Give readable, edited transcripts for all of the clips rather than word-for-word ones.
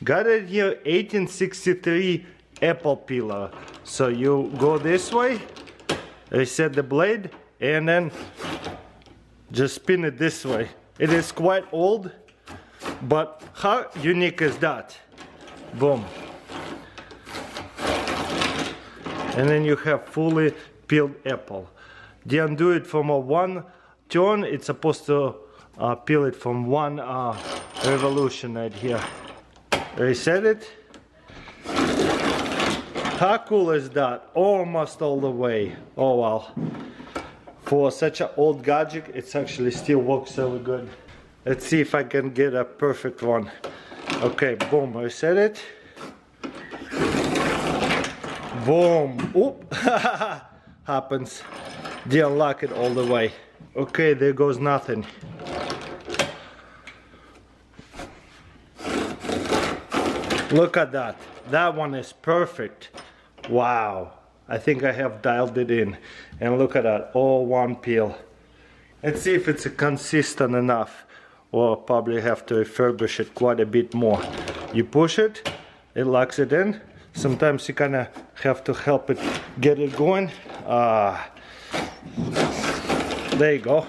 Got it here, 1863 apple peeler. So you go this way, reset the blade, and then just spin it this way. It is quite old, but how unique is that? Boom. And then you have fully peeled apple. They undo it from a one turn. It's supposed to peel it from one revolution right here. Reset it. How cool is that? Almost all the way. Oh wow. For such an old gadget, it actually still works really good. Let's see if I can get a perfect one. Okay, boom, reset it. Boom. Oop. Happens. They unlock it all the way. Okay, there goes nothing. Look at that. That one is perfect. Wow. I think I have dialed it in. And look at that. All one peel. Let's see if it's consistent enough. Or probably have to refurbish it quite a bit more. You push it, it locks it in. Sometimes you kind of have to help it get it going. There you go.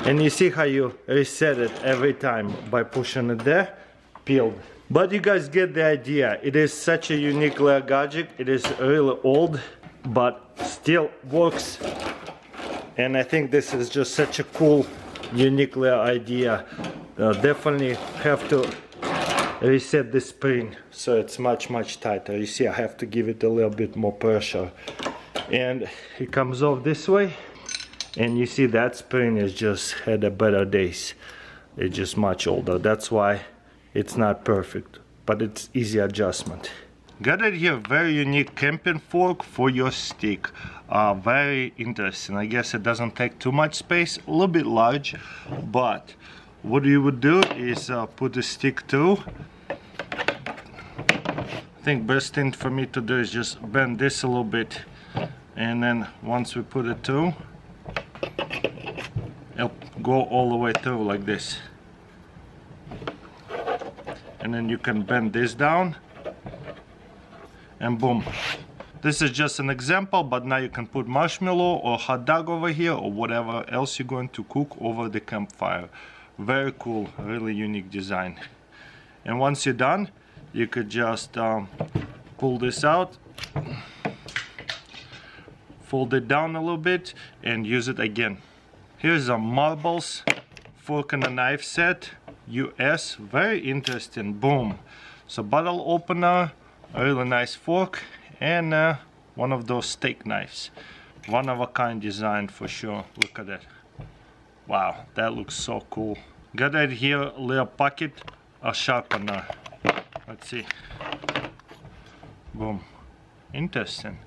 And you see how you reset it every time by pushing it there, peeled. But you guys get the idea. It is such a unique little gadget. It is really old, but still works. And I think this is just such a cool, unique little idea. Definitely have to reset the spring so it's much tighter. You see, I have to give it a little bit more pressure. And it comes off this way. And you see that spring is just had a better days. It's just much older. That's why it's not perfect, but it's easy adjustment. Got it here, very unique camping fork for your stick. Very interesting. I guess it doesn't take too much space, a little bit large, but what you would do is put the stick through. I think best thing for me to do is just bend this a little bit, and then once we put it through, it'll go all the way through like this. And then you can bend this down, and boom. This is just an example, but now you can put marshmallow or hot dog over here or whatever else you're going to cook over the campfire. Very cool, really unique design. And once you're done, you could just pull this out, fold it down a little bit, and use it again. Here's a marbles fork and a knife set, US, very interesting. Boom. So bottle opener, a really nice fork, and one of those steak knives. One of a kind design for sure. Look at that. Wow, that looks so cool. Got it here, a little pocket, a sharpener. Let's see. Boom. Interesting.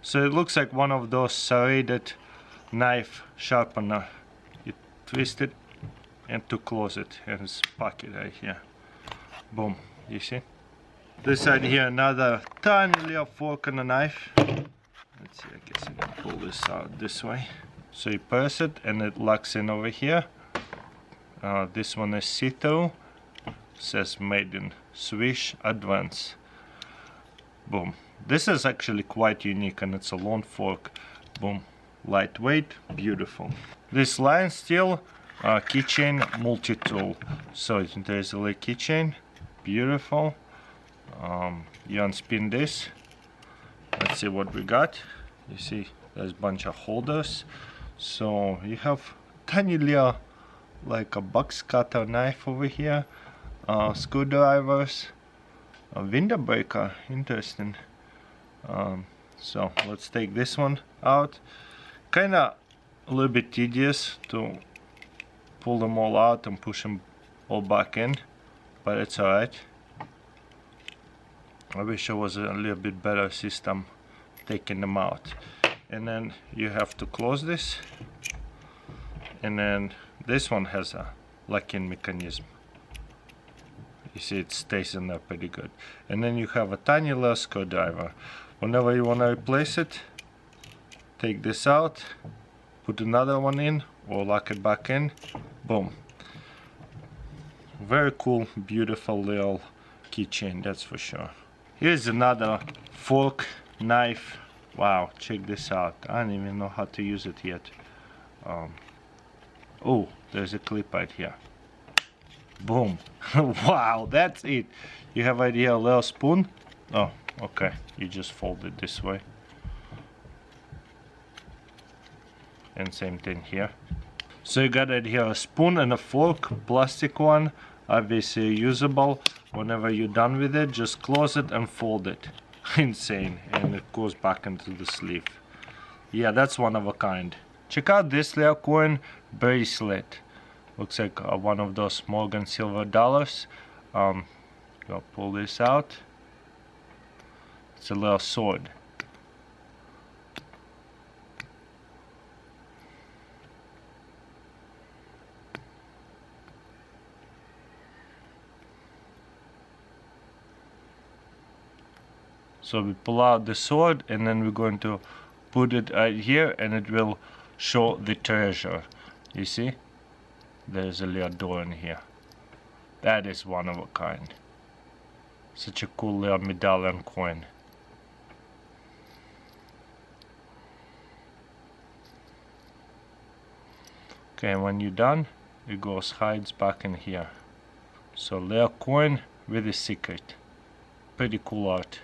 So it looks like one of those serrated knife sharpener. You twist it and to close it, and it's pocket right here. Boom. You see? This side here, another tiny little fork and a knife. Let's see, I guess I can pull this out this way. So you press it and it locks in over here. This one is see-through. Says made in Swiss Advance. Boom. This is actually quite unique, and it's a long fork. Boom. Lightweight, beautiful. This line steel keychain multi-tool. So there's a little keychain. Beautiful. You unspin this. Let's see what we got. You see there's a bunch of holders. So you have tiny little, like a box cutter knife over here, screwdrivers, a window breaker. Interesting. So let's take this one out. Kinda a little bit tedious to pull them all out and push them all back in, but it's alright. I wish it was a little bit better system taking them out. And then you have to close this, and then this one has a locking mechanism. You see it stays in there pretty good. And then you have a tiny little screwdriver. Whenever you want to replace it, take this out, put another one in, or lock it back in. Boom. Very cool, beautiful little keychain, that's for sure. Here's another fork, knife. Wow, check this out. I don't even know how to use it yet. Oh, there's a clip right here. Boom. Wow, that's it. You have idea, a little spoon? Oh, okay. You just fold it this way. And same thing here. So you got it here, a spoon and a fork, plastic one, obviously usable. Whenever you're done with it, just close it and fold it. Insane. And it goes back into the sleeve. Yeah, that's one of a kind. Check out this little coin, Bracelet. Looks like one of those Morgan silver dollars. Go pull this out. It's a little sword. So we pull out the sword and then we're going to put it right here and it will show the treasure. You see? There's a little door in here. That is one of a kind. Such a cool little medallion coin. Okay, when you're done, it goes hides back in here. So little coin with a secret. Pretty cool art.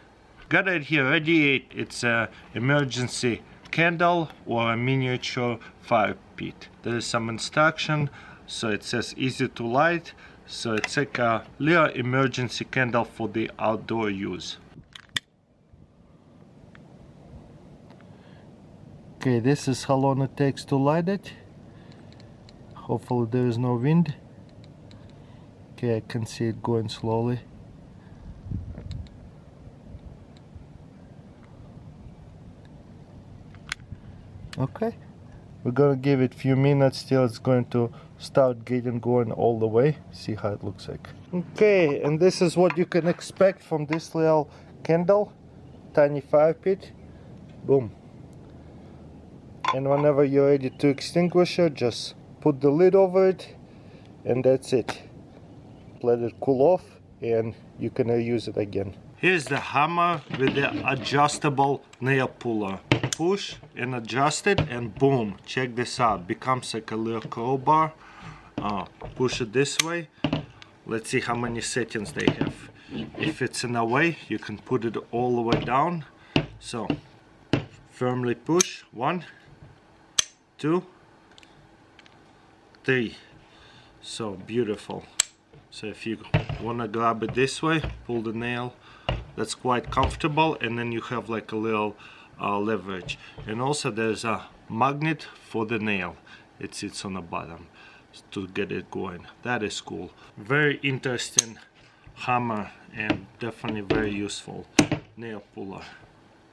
Got it here, radiate. It's a emergency candle or a miniature fire pit. There is some instruction, so it says easy to light. So it's like a little emergency candle for the outdoor use. Okay, this is how long it takes to light it. Hopefully there is no wind. Okay, I can see it going slowly. Okay, we're gonna give it a few minutes till it's going to start getting going all the way. See how it looks like. Okay, and this is what you can expect from this little candle. Tiny fire pit. Boom. And whenever you're ready to extinguish it, just put the lid over it and that's it. Let it cool off and you can use it again. Here's the hammer with the adjustable nail puller. Push and adjust it and boom, check this out, becomes like a little crowbar. Push it this way. Let's see how many settings they have. If it's in a way, you can put it all the way down. So firmly push. 1, 2, 3. So beautiful. So if you want to grab it this way, pull the nail. That's quite comfortable, and then you have like a little leverage. And also there's a magnet for the nail. It sits on the bottom to get it going. That is cool. Very interesting hammer and definitely very useful nail puller.